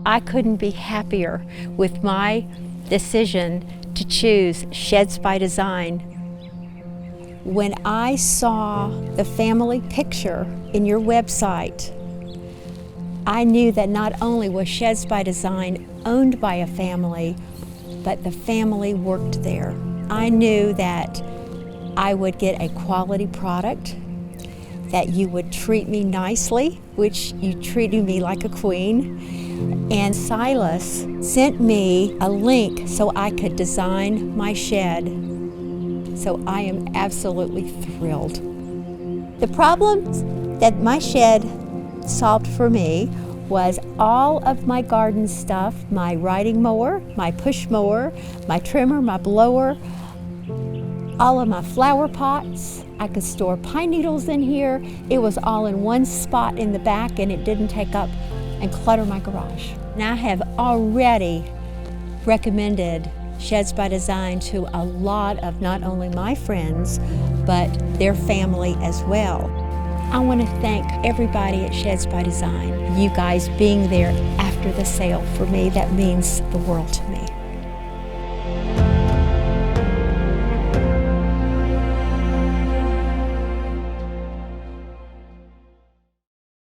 I couldn't be happier with my decision to choose Sheds by Design. When I saw the family picture in your website, I knew that not only was Sheds by Design owned by a family, but the family worked there. I knew that I would get a quality product, that you would treat me nicely, which you treated me like a queen. And Silas sent me a link so I could design my shed. So I am absolutely thrilled. The problems that my shed solved for me was all of my garden stuff, my riding mower, my push mower, my trimmer, my blower, all of my flower pots. I could store pine needles in here. It was all in one spot in the back, and it didn't take up and clutter my garage. And I have already recommended Sheds by Design to a lot of not only my friends, but their family as well. I want to thank everybody at Sheds by Design. You guys being there after the sale, for me, that means the world to me.